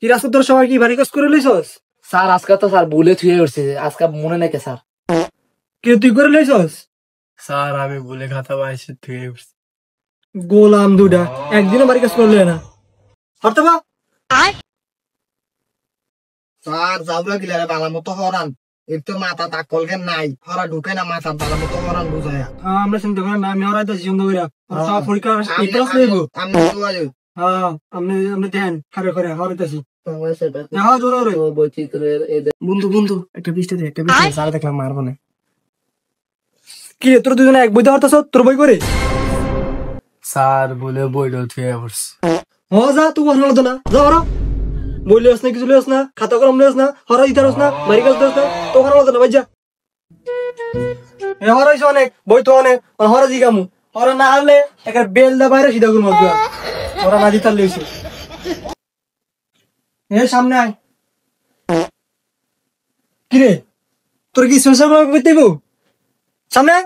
কি রাস্তা তোর সবাই কি বাড়ি কাজ করে লইছস? স্যার আজকে তো স্যার ভুলে থুয়ে উঠছে, আজকে মনে নাকি স্যার? কি তুই করে লইছস? স্যার আমি ভুলে খাতা বাইসে ধুয়ে উঠছি। গোলাম দুটা একদিনও বাড়ি কাজ করলে না। হরতে বা স্যার যাবলা গিলারে বালা মতো হরান এর তো মাথা তাকল কেন নাই হরা ঢুকে না মাথা বালা মতো হরান বুঝায়া আমরা চিন্তা করি না, আমি হরাইতেছি সুন্দর করে সব পরীক্ষা এইটাও লইব। আমি তো আইও হ্যাঁ আপনি দেন খারে খারে হরাইতেছি। হ্যাঁ জোরে জোরে। বন্ধু বন্ধু একটা বৃষ্টি দে, একটা বৃষ্টি স্যার দেখলাম মারবো না। কি রে তোর দুজনে এক বইতে হরতেছ? তোর বই করে স্যার বলে বইটা ধুয়ে উঠছি। হ যা তুই হরল তো না, যা হর। বই লিওস না, কিছু লিওস না, খাতা কলম লিওস না, হরা ইতারস না, বাড়ি কাজ দিস না, তো হরল তো না ভাই যা। এ হরাইছ অনেক, বই তো অনেক, হরা জিগামু হরা না হারলে একটা বেল দা বাইরে সিধা করবো। হরা না দিতার লইছে। এ সামনে আয়। কিরে তোর কি সংসার করতে দেব? সামনে আয়।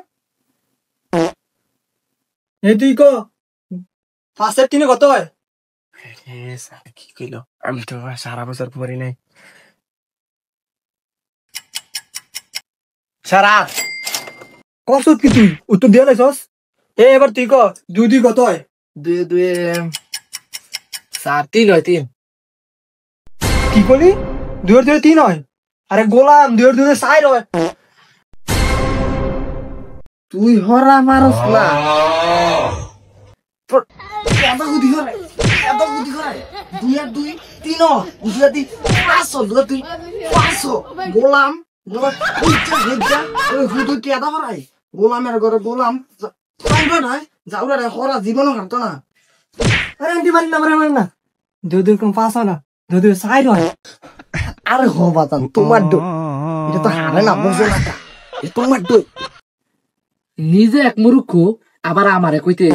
এ তুই ক ফার্স্টের টিনে কত হয়? স্যার কি কইলো? আমি তো সারা বছর পড়ি নাই। সারা কত কি তুই উত্তর দিয়ে লাইছস? এবার তুই ক দুই দুই কত হয়? দুই দুই স্যার 3 হয় 3। কি করলি? দুই দুই 3 হয়? আরে গোলাম দুই দুই 4 হয়। তুই হরা মারস না এত বুদ্ধি করে দুই আর দুই তিন বুঝলা তুই 500 দুই তুই 500 গোলাম হুদুর কি এত হরাই গোলামের ঘরে গোলাম পাইবে না যাওরা রে হরা জীবনও হারতো না। আরে আন্টি মারি না দুই দুই কম 5 হয় না, দুই দুই 4 হয়। আরে হ বাতান তোমার দই এটা তো হারে না বুঝো না তোমার দই নিজে এক মুরুক্ষ আবার আমারে কইতে